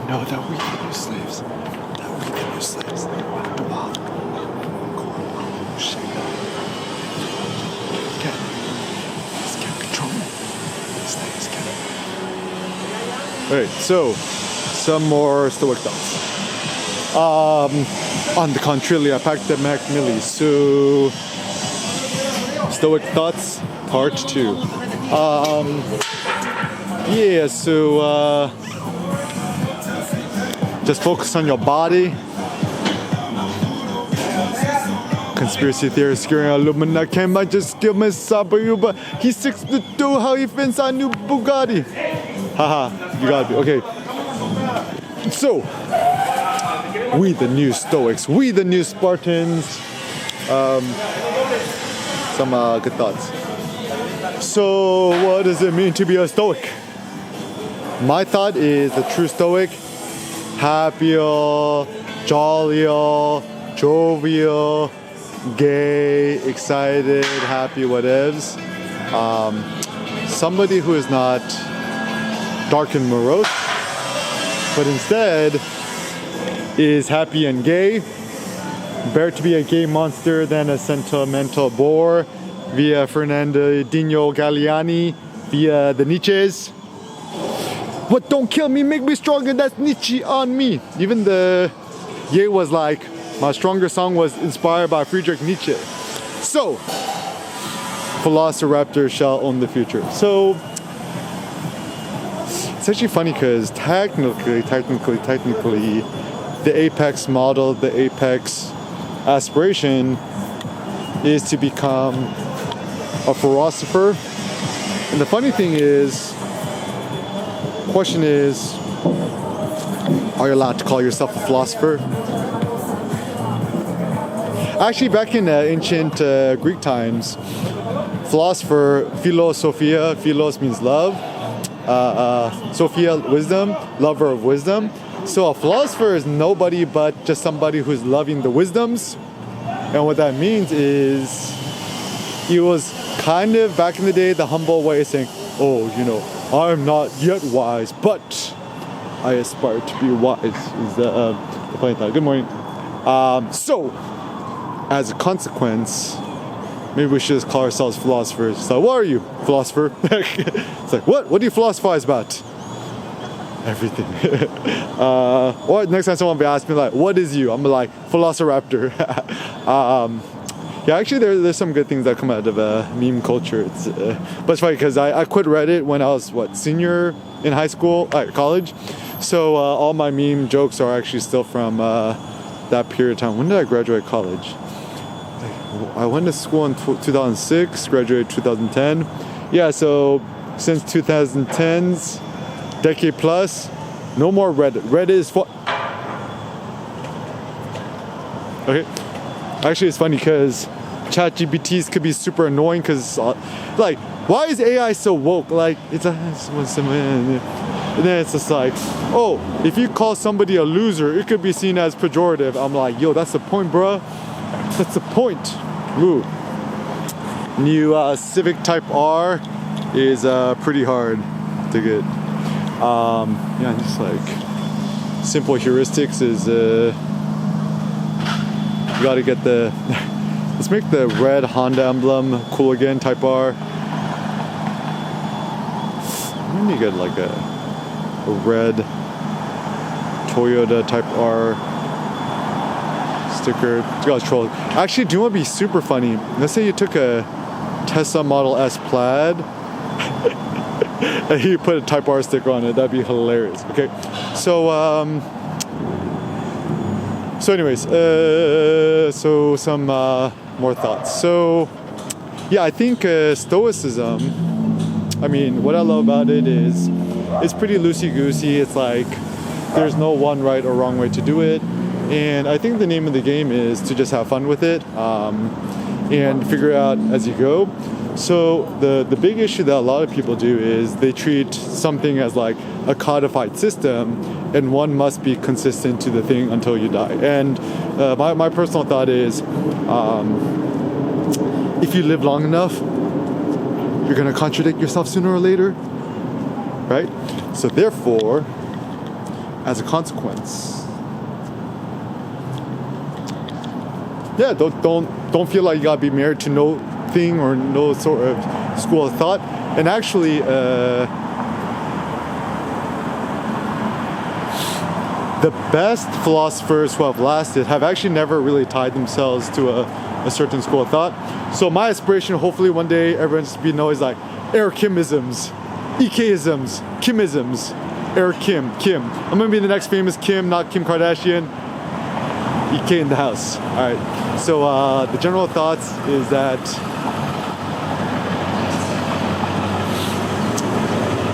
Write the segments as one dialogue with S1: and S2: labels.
S1: know that we the new slaves. That we the new slaves. Wow. Oh, shit. This can't control me. These slaves can't. Alright, so some more Stoic thoughts. On the contrary, I packed the Mac Millie. So Stoic thoughts, part 2. Yeah, so just focus on your body. Conspiracy theorists screwing Illuminati. Can't I just kill my Sabayu, but he's 6'2", how he fits a new Bugatti. Haha, you gotta be okay. So we the new Stoics, we the new Spartans. Some good thoughts. So what does it mean to be a Stoic? My thought is the true Stoic, happier, jollier, jovial, gay, excited, happy, whatevs. Somebody who is not dark and morose, but instead is happy and gay. Better to be a gay monster than a sentimental bore, via Fernandinho Galliani, via the Nietzsches. What don't kill me, make me stronger, that's Nietzsche on me. Even the Ye was like, my stronger song was inspired by Friedrich Nietzsche. So, Velociraptor shall own the future. So, it's actually funny because technically, the apex model, the apex aspiration is to become a philosopher. And the funny thing is, the question is, are you allowed to call yourself a philosopher? Actually, back in ancient Greek times, philosopher, philosophia, philos means love, sophia, wisdom, lover of wisdom. So a philosopher is nobody but just somebody who's loving the wisdoms. And what that means is, he was kind of, back in the day, the humble way of saying, oh, you know, I'm not yet wise, but I aspire to be wise, is the funny thought. Good morning. So, as a consequence, maybe we should just call ourselves philosophers. So, what are you, philosopher? It's like, what? What do you philosophize about? Everything. Or next time someone will ask me like, what is you? I'm like, Velociraptor. Yeah, actually there's some good things that come out of meme culture. But it's funny because I quit Reddit when I was, senior in high school, college. So all my meme jokes are actually still from that period of time. When did I graduate college? I went to school in 2006, graduated 2010. Yeah, so since 2010s, decade plus, no more Reddit. Reddit is for... Okay. Actually, it's funny because ChatGPTs could be super annoying because, like, why is AI so woke? Like, and then it's just like, oh, if you call somebody a loser, it could be seen as pejorative. I'm like, yo, that's the point, bruh. That's the point. Ooh. New Civic Type R is pretty hard to get. Yeah, just like simple heuristics is you gotta get the let's make the red Honda emblem cool again, Type R. When do you get like a red Toyota Type R sticker? You guys troll. Actually, do you want to be super funny? Let's say you took a Tesla Model S Plaid and you put a Type R sticker on it. That'd be hilarious. Okay, so anyways, so some more thoughts. So yeah, I think Stoicism, I mean, what I love about it is it's pretty loosey-goosey. It's like there's no one right or wrong way to do it, and I think the name of the game is to just have fun with it and figure it out as you go. So the big issue that a lot of people do is they treat something as like a codified system, and one must be consistent to the thing until you die. And my personal thought is, if you live long enough, you're going to contradict yourself sooner or later, right? So therefore, as a consequence. Yeah, don't feel like you gotta be married to no thing or no sort of school of thought. And actually, the best philosophers who have lasted have actually never really tied themselves to a certain school of thought. So my aspiration, hopefully one day, everyone just be known as like Eric Kimisms, EKisms, Kimisms, Eric Kim. I'm gonna be the next famous Kim, not Kim Kardashian. EK in the house. All right. So the general thoughts is that,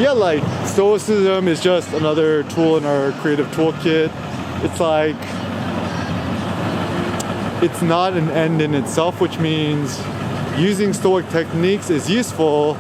S1: yeah, like stoicism is just another tool in our creative toolkit. It's like, it's not an end in itself, which means using stoic techniques is useful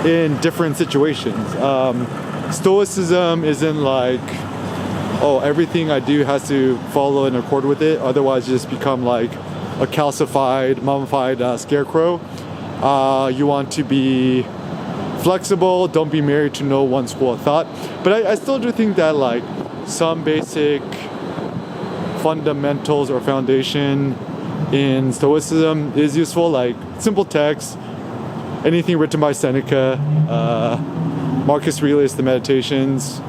S1: in different situations. Stoicism isn't like, oh, everything I do has to follow in accord with it, otherwise you just become like a calcified, mummified scarecrow. You want to be flexible, don't be married to no one school of thought. But I still do think that like some basic fundamentals or foundation in stoicism is useful, like simple text, anything written by Seneca, Marcus Aurelius, the Meditations,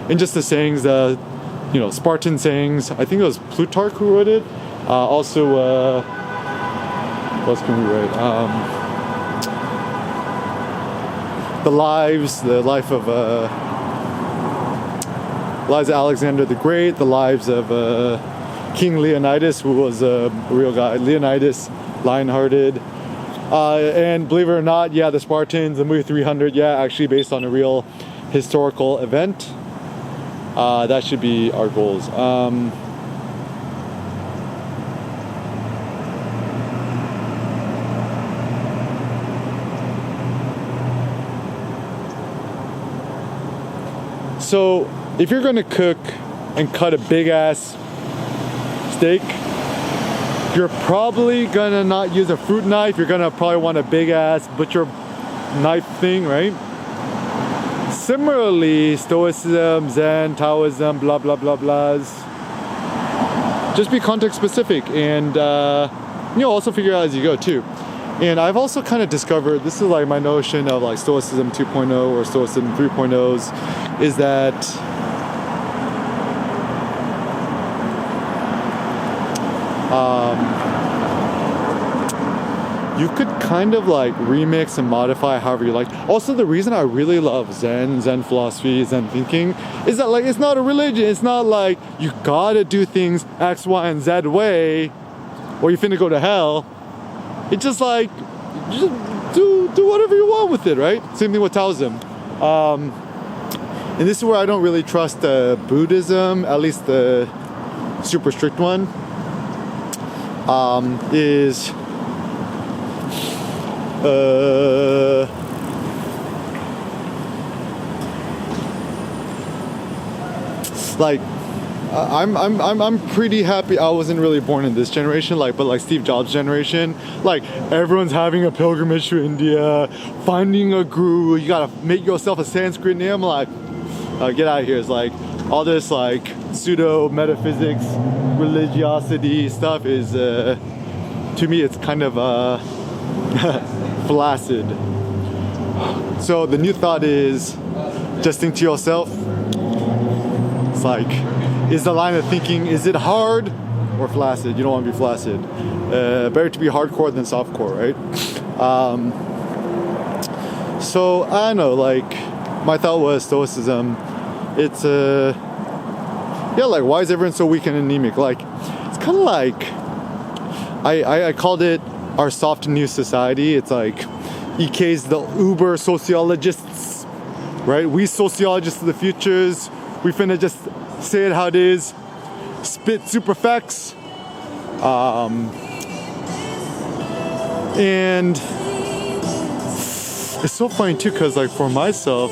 S1: and just the sayings, Spartan sayings. I think it was Plutarch who wrote it. Also, what else can we write? The life of Alexander the Great, the lives of King Leonidas, who was a real guy. Leonidas, lion-hearted. And believe it or not, yeah, the Spartans, the movie 300, yeah, actually based on a real historical event. That should be our goals. So if you're going to cook and cut a big ass steak, you're probably going to not use a fruit knife. You're going to probably want a big ass butcher knife thing, right? Similarly, Stoicism, Zen, Taoism, blah, blah, blah, blahs. Just be context specific and, also figure out as you go too. And I've also kind of discovered, this is like my notion of like Stoicism 2.0 or Stoicism 3.0s, is that you could kind of like remix and modify however you like. Also, the reason I really love Zen philosophy, Zen thinking, is that like it's not a religion. It's not like you gotta do things X, Y, and Z way, or you're finna go to hell. It's just like, just do whatever you want with it, right? Same thing with Taoism. And this is where I don't really trust Buddhism, at least the super strict one. Is like I'm pretty happy I wasn't really born in this generation, but like Steve Jobs' generation, like everyone's having a pilgrimage to India, finding a guru, you gotta make yourself a Sanskrit name. Like, get out of here. It's like all this like pseudo metaphysics, religiosity stuff is to me it's kind of flaccid. So the new thought is just think to yourself. It's like, is the line of thinking, is it hard or flaccid? You don't want to be flaccid. Better to be hardcore than softcore, right? So I don't know, like my thought was Stoicism. It's like why is everyone so weak and anemic? Like it's kind of like I called it our soft new society. It's like EK's the uber sociologists, right? We sociologists of the futures. We finna just say it how it is, spit super facts, and it's so funny too, cause like for myself,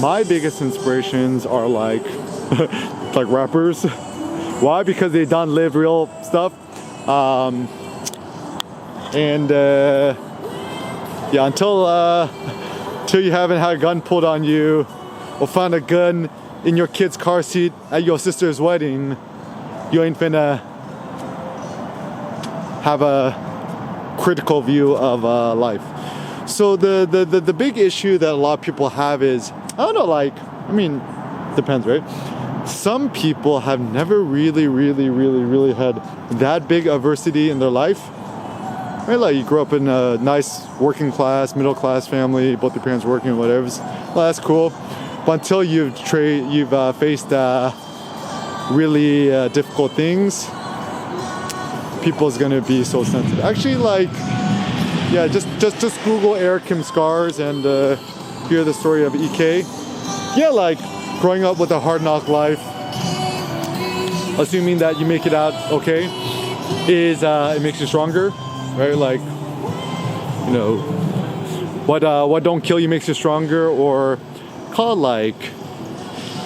S1: my biggest inspirations are like like rappers. Why? Because they don't live real stuff, until you haven't had a gun pulled on you, or found a gun in your kid's car seat at your sister's wedding, you ain't finna have a critical view of life. So the big issue that a lot of people have is, I don't know, like, I mean, depends, right? Some people have never really had that big adversity in their life. Right? Like, you grew up in a nice working class, middle class family, both your parents working, whatever. Well, that's cool. But until you've faced really difficult things, people's gonna be so sensitive. Actually, like, yeah, just Google Eric Kim scars and hear the story of EK. Yeah, like, growing up with a hard knock life, assuming that you make it out okay, is it makes you stronger, right? Like, you know, what don't kill you makes you stronger, or call it like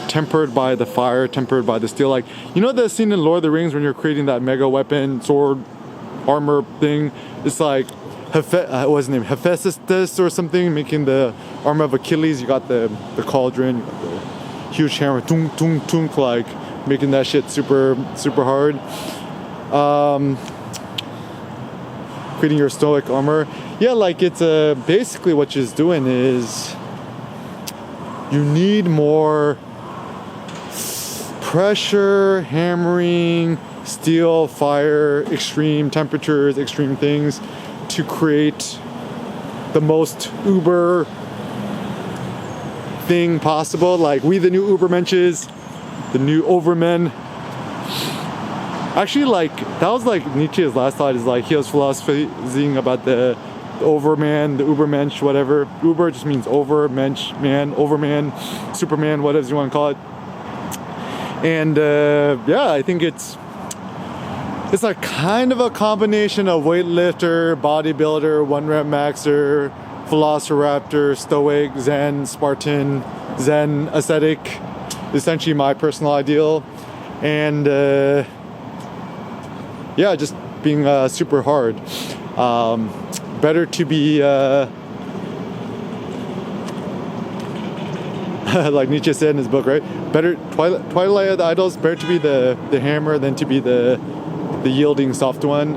S1: tempered by the fire, tempered by the steel. Like, you know the scene in Lord of the Rings when you're creating that mega weapon, sword, armor thing? It's like, what's his name? Hephaestus or something, making the armor of Achilles. You got the cauldron, you got the huge hammer, tunk, tunk, tunk, like making that shit super hard. Creating your stoic armor. Yeah, like, it's basically what she's doing is you need more pressure, hammering, steel, fire, extreme temperatures, extreme things to create the most uber thing possible. Like, we the new ubermenches, the new overmen. Actually, like, that was like Nietzsche's last thought, is like he was philosophizing about the overman, the ubermensch, whatever. Uber just means over, mensch, man, overman, superman, whatever you want to call it. And yeah, I think it's like kind of a combination of weightlifter, bodybuilder, one rep maxer, velociraptor, stoic, zen, Spartan, zen, ascetic, essentially my personal ideal. And yeah, just being super hard. Better to be like Nietzsche said in his book, right? Better Twilight of the Idols, better to be the hammer than to be the yielding soft one.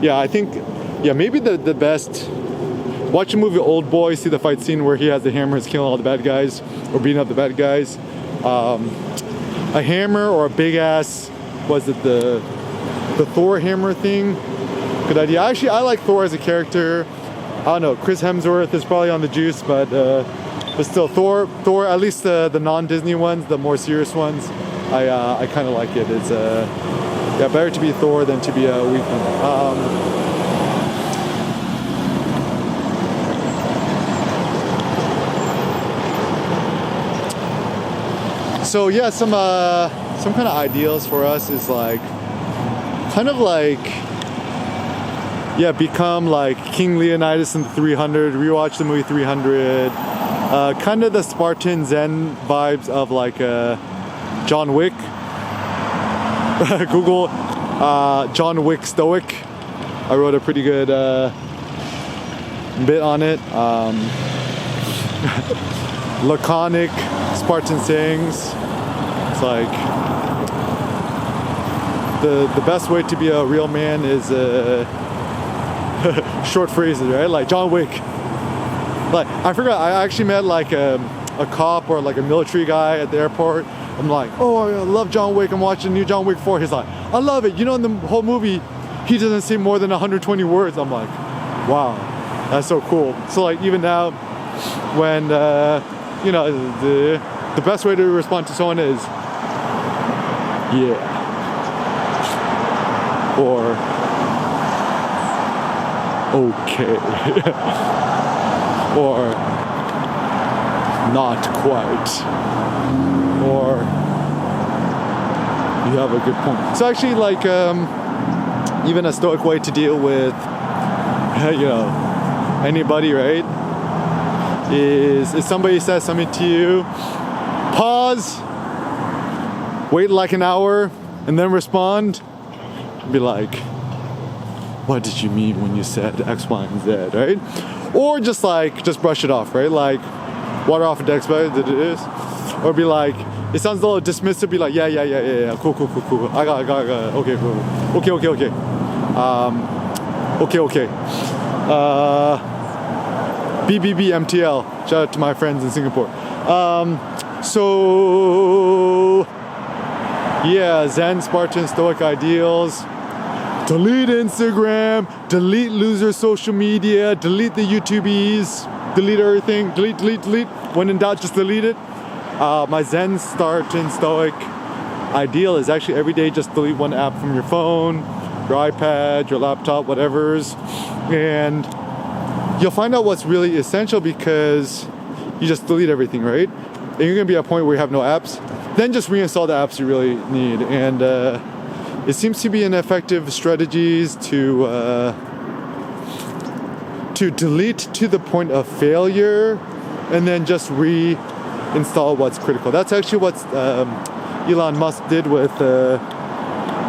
S1: Yeah, I think, yeah, maybe the best. Watch the movie Old Boy, see the fight scene where he has the hammer, he's killing all the bad guys or beating up the bad guys. A hammer or a big ass, was it the Thor hammer thing? Good idea. Actually, I like Thor as a character. I don't know, Chris Hemsworth is probably on the juice, but still, Thor, at least the non-Disney ones, the more serious ones, I kind of like it. It's yeah, better to be Thor than to be a weak one. So yeah, some kind of ideals for us is like, kind of like, yeah, become like King Leonidas in the 300, rewatch the movie 300, kind of the Spartan Zen vibes of like John Wick. Google John Wick Stoic. I wrote a pretty good bit on it. Laconic Spartan sayings. It's like the best way to be a real man is short phrases, right? Like John Wick. Like, I forgot, I actually met like a cop or like a military guy at the airport. I'm like, oh, I love John Wick. I'm watching new John Wick 4. He's like, I love it. You know, in the whole movie, he doesn't say more than 120 words. I'm like, wow, that's so cool. So like, even now, when you know, the best way to respond to someone is, yeah, or okay, or not quite, or you have a good point. So actually, like, even a stoic way to deal with, you know, anybody, right, is if somebody says something to you, pause, wait like an hour, and then respond. Be like, what did you mean when you said X, Y, and Z, right? Or just brush it off, right? Like, water off a duck's back, that it is. or be like, it sounds a little dismissive, be like, yeah, cool, I got it, okay, cool, okay. Okay. BBB MTL. Shout out to my friends in Singapore. So yeah, Zen, Spartan, Stoic ideals. Delete Instagram, delete loser social media, delete the YouTubies, delete everything, delete. When in doubt, just delete it. My Zen, Spartan, Stoic ideal is actually every day just delete one app from your phone, your iPad, your laptop, whatever's, and you'll find out what's really essential because you just delete everything, right? And you're gonna be at a point where you have no apps. Then just reinstall the apps you really need, and it seems to be an effective strategies to delete to the point of failure, and then just reinstall what's critical. That's actually what Elon Musk did with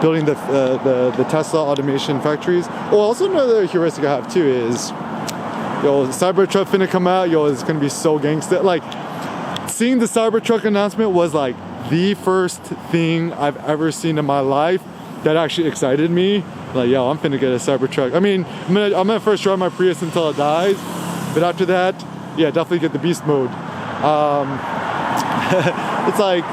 S1: building the Tesla automation factories. Oh, also another heuristic I have too is, Cybertruck finna come out. It's gonna be so gangsta. Like, seeing the Cybertruck announcement was like the first thing I've ever seen in my life that actually excited me. Like, I'm finna get a Cybertruck. I mean, I'm gonna first drive my Prius until it dies, but after that, definitely get the beast mode. It's like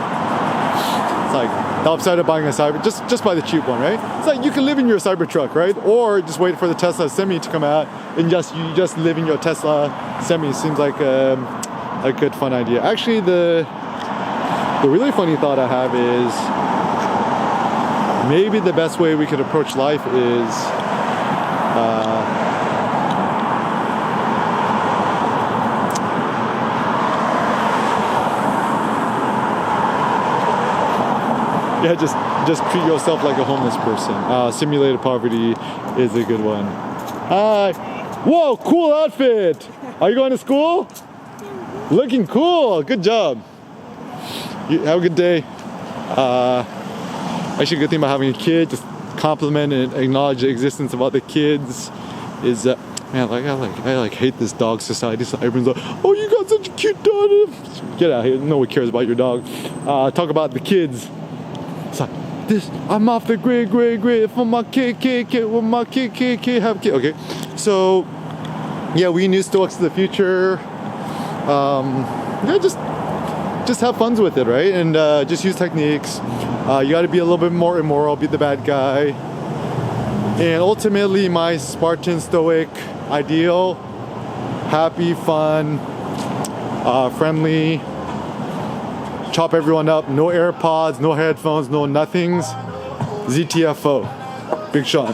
S1: the upside of buying a Cyber, just buy the cheap one, right? It's like you can live in your Cybertruck, right? Or just wait for the Tesla Semi to come out and you just live in your Tesla Semi. Seems like a good fun idea. Actually, the really funny thought I have is maybe the best way we could approach life is just treat yourself like a homeless person. Simulated poverty is a good one. Hi. Whoa, cool outfit. Are you going to school? Looking cool. Good job. Have a good day. Actually, a good thing about having a kid, just compliment and acknowledge the existence of other kids, is man, I hate this dog society. So everyone's like, oh, you got such a cute dog. Get out of here. No one cares about your dog. Talk about the kids. It's like, I'm off the grid for my kid, with my kid, have kid. Okay, so yeah, we new Stoics of the future. Just have fun with it, right? And just use techniques. You got to be a little bit more immoral, be the bad guy. And ultimately, my Spartan Stoic ideal: happy, fun, friendly. Chop everyone up. No AirPods, no headphones, no nothings. ZTFO. Big Sean.